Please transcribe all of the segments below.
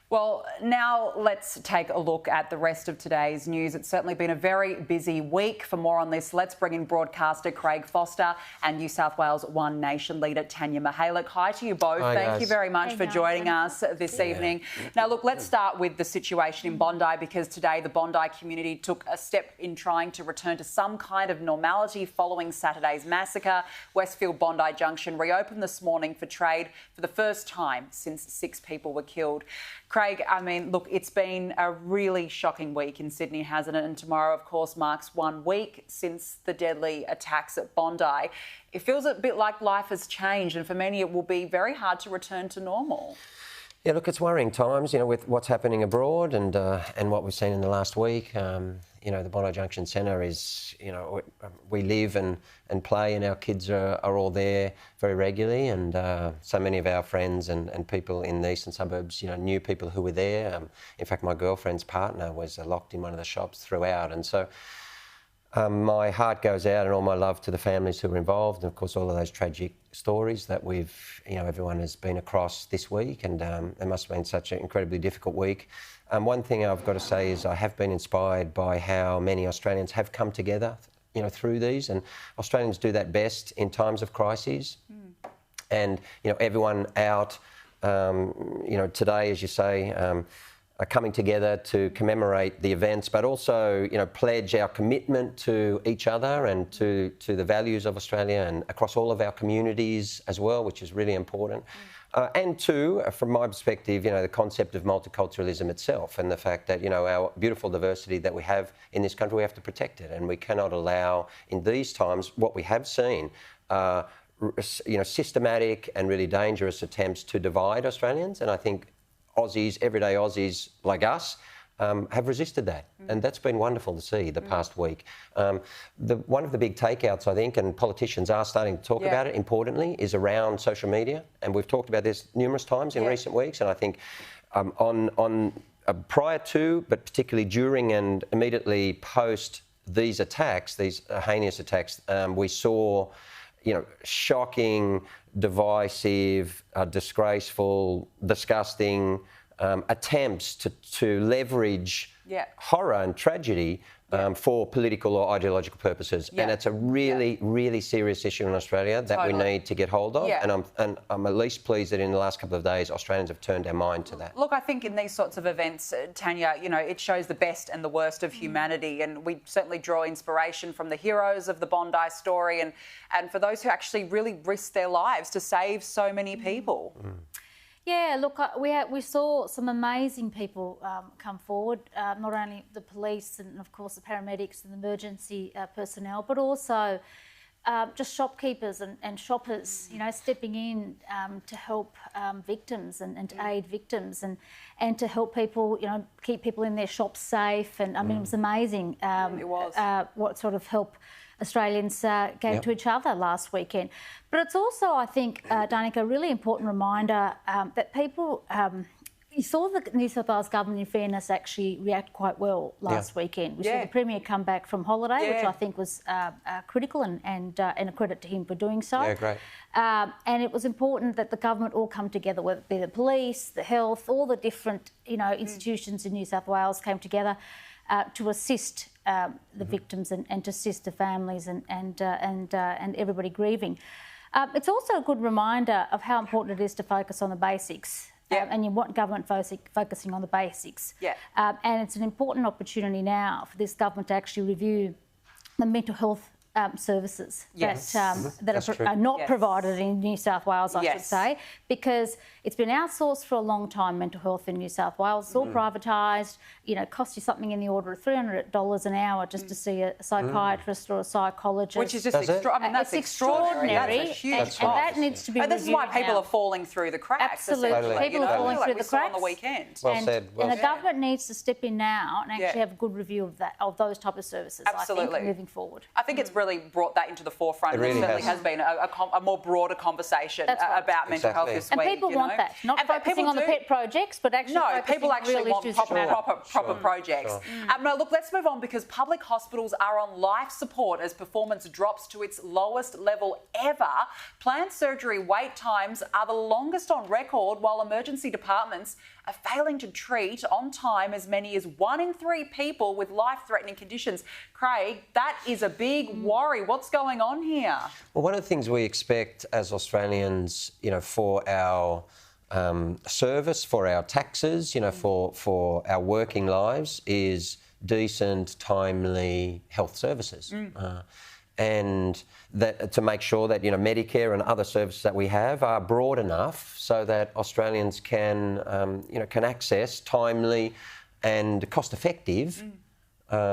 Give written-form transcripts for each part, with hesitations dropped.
Well, now let's take a look at the rest of today's news. It's certainly been a very busy week. For more on this, let's bring in broadcaster Craig Foster and New South Wales One Nation leader Tanya Mihalich. Hi to you both. Hi, Thank guys. you very much for joining us this evening. Now, look, let's start with the situation in Bondi, because today the Bondi community took a step in trying to return to some kind of normality following Saturday's massacre. Westfield Bondi Junction reopened this morning for trade for the first time since 6 people were killed. Craig, I mean, look, it's been a really shocking week in Sydney, hasn't it? And tomorrow, of course, marks 1 week since the deadly attacks at Bondi. It feels a bit like life has changed, and for many it will be very hard to return to normal. Yeah, look, it's worrying times, with what's happening abroad and what we've seen in the last week. The Bondi Junction Centre is, we live and play, and our kids are all there very regularly, and so many of our friends and people in the eastern suburbs, knew people who were there. In fact, my girlfriend's partner was locked in one of the shops throughout, and so my heart goes out and all my love to the families who were involved, and of course all of those tragic stories that everyone has been across this week, and it must have been such an incredibly difficult week. One thing I've got to say is I have been inspired by how many Australians have come together, through these, and Australians do that best in times of crises. And everyone out, today, as you say, are coming together to commemorate the events, but also, pledge our commitment to each other and to the values of Australia and across all of our communities as well, which is really important. And two, from my perspective, the concept of multiculturalism itself, and the fact that, our beautiful diversity that we have in this country, we have to protect it, and we cannot allow in these times what we have seen, systematic and really dangerous attempts to divide Australians. And I think Aussies, everyday Aussies like us, have resisted that. And that's been wonderful to see the past week. One of the big takeouts, I think, and politicians are starting to talk about it, importantly, is around social media. And we've talked about this numerous times in recent weeks. And I think prior to, but particularly during and immediately post these attacks, these heinous attacks, we saw shocking, divisive, disgraceful, disgusting attempts to leverage horror and tragedy for political or ideological purposes. And it's a really, really serious issue in Australia that we need to get hold of. And I'm at least pleased that in the last couple of days, Australians have turned their mind to that. Look, I think in these sorts of events, Tanya, it shows the best and the worst of humanity. And we certainly draw inspiration from the heroes of the Bondi story and for those who actually really risked their lives to save so many people. Yeah, look, we saw some amazing people come forward, not only the police and, of course, the paramedics and the emergency personnel, but also just shopkeepers and shoppers, stepping in to help victims and to aid victims and to help people, keep people in their shops safe. And, I mean, it was amazing it was. what sort of help Australians gave to each other last weekend. But it's also, I think, Danica, a really important reminder that people... you saw the New South Wales government, in fairness, actually react quite well last weekend. We saw the Premier come back from holiday, which I think was critical and a credit to him for doing so. Yeah, great. And it was important that the government all come together, whether it be the police, the health, all the different institutions in New South Wales came together to assist the victims and to assist the families and everybody grieving. It's also a good reminder of how important it is to focus on the basics. And you want government focusing on the basics. And it's an important opportunity now for this government to actually review the mental health services that are not provided in New South Wales, I should say, because it's been outsourced for a long time, mental health in New South Wales. It's all privatised, costs you something in the order of $300 an hour just to see a psychiatrist or a psychologist. Which is just extraordinary. That's extraordinary. That's a huge and that needs to be reviewed. This is why people are falling through the cracks. Absolutely. People are falling through the cracks. On the weekend. Well said. And the government needs to step in now and actually have a good review of those type of services, I think, moving forward. I think it's really brought that into the forefront. It really certainly has been a more broader conversation about mental health this week. And people want that, not focusing on the pet projects, but actually people actually want proper projects. No, look, let's move on, because public hospitals are on life support as performance drops to its lowest level ever. Planned surgery wait times are the longest on record, while emergency departments are failing to treat on time as many as 1 in 3 people with life-threatening conditions. Craig, that is a big worry. What's going on here? Well, one of the things we expect as Australians, for our service, for our taxes, for our working lives, is decent, timely health services. And that to make sure that Medicare and other services that we have are broad enough so that Australians can can access timely and cost-effective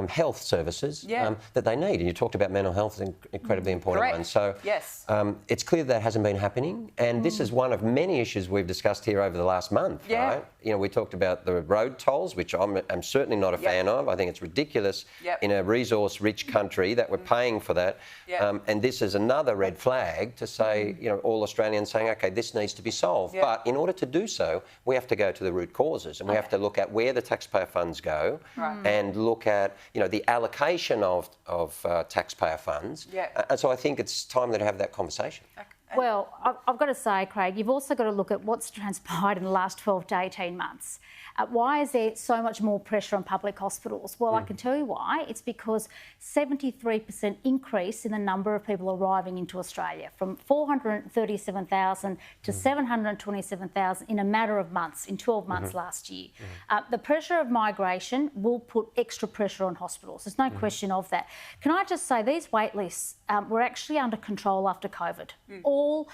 health services that they need. And you talked about mental health as an incredibly important one. So yes. It's clear that hasn't been happening, and this is one of many issues we've discussed here over the last month. Right? We talked about the road tolls, which I'm certainly not a fan of. I think it's ridiculous in a resource-rich country that we're paying for that. And this is another red flag to say, all Australians saying, OK, this needs to be solved. But in order to do so, we have to go to the root causes, and we have to look at where the taxpayer funds go and look at the allocation of taxpayer funds. And so I think it's time to have that conversation. Well, I've got to say, Craig, you've also got to look at what's transpired in the last 12 to 18 months. Why is there so much more pressure on public hospitals? Well, I can tell you why. It's because 73% increase in the number of people arriving into Australia, from 437,000 to 727,000 in a matter of months, in 12 months last year. The pressure of migration will put extra pressure on hospitals. There's no question of that. Can I just say, these wait lists were actually under control after COVID. All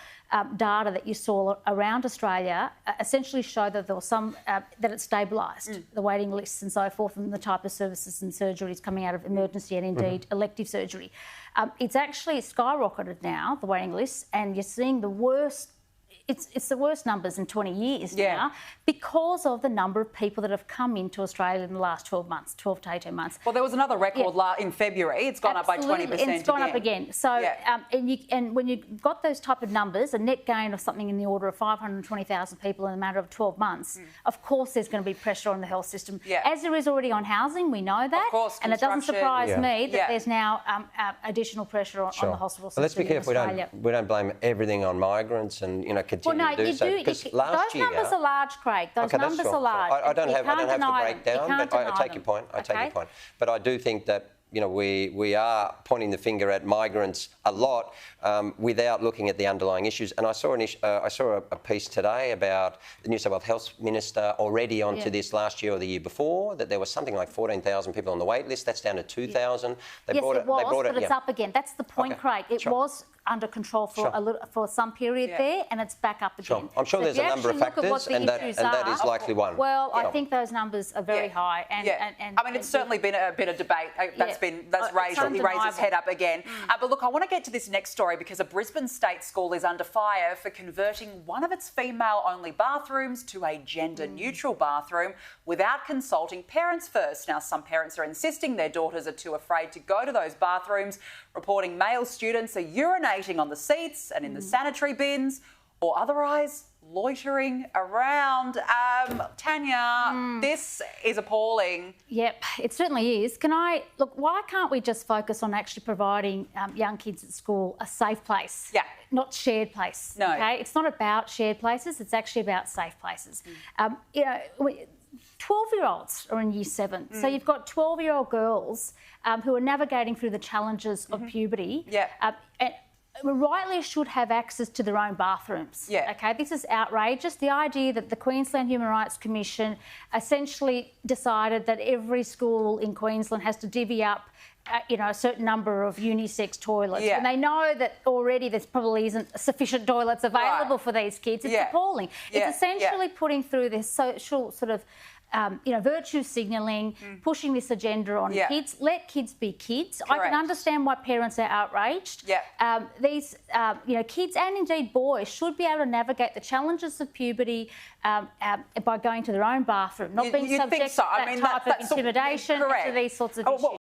data that you saw around Australia essentially show that there was some, that it's stabilised, the waiting lists and so forth, and the type of services and surgeries coming out of emergency and indeed elective surgery. It's actually skyrocketed now, the waiting lists, and you're seeing the worst. It's the worst numbers in 20 years now because of the number of people that have come into Australia in the last 12 months, 12 to 18 months. Well, there was another record in February. It's gone up by 20% and it's gone up again. So, and when you've got those type of numbers, a net gain of something in the order of 520,000 people in a matter of 12 months, of course there's going to be pressure on the health system. As there is already on housing, we know that. Of course, and it doesn't surprise me that there's now additional pressure on the hospital system. Well, let's be careful. We don't blame everything on migrants and continue to do so. Because last year, those numbers are large, Craig. Those numbers are large. I don't have the breakdown, but I take your point. I take your point. But I do think that we are pointing the finger at migrants a lot without looking at the underlying issues. And I saw a piece today about the New South Wales Health Minister already onto this last year or the year before, that there was something like 14,000 people on the wait list. That's down to 2,000. But it's up again. That's the point, Craig. It was under control for some period there, and it's back up again. I'm sure there's a number of factors, and that is likely one. Well, I think those numbers are very high. I mean, it's certainly been a bit of debate that's raised its head up again. But look, I want to get to this next story because a Brisbane state school is under fire for converting one of its female-only bathrooms to a gender-neutral bathroom without consulting parents first. Now, some parents are insisting their daughters are too afraid to go to those bathrooms, reporting male students are urinating on the seats and in the sanitary bins, or otherwise loitering around. Tanya, this is appalling. Yep, it certainly is. Look, why can't we just focus on actually providing young kids at school a safe place? Not shared place. No. Okay? It's not about shared places, it's actually about safe places. 12-year-olds are in Year 7. So you've got 12-year-old girls who are navigating through the challenges of puberty. And rightly should have access to their own bathrooms. Okay, this is outrageous. The idea that the Queensland Human Rights Commission essentially decided that every school in Queensland has to divvy up a certain number of unisex toilets. And they know that already there probably isn't sufficient toilets available for these kids. It's appalling. It's essentially putting through this social sort of virtue signalling, pushing this agenda on kids. Let kids be kids. I can understand why parents are outraged. These, kids and indeed boys should be able to navigate the challenges of puberty by going to their own bathroom, not being subject to that type of intimidation and to these sorts of issues.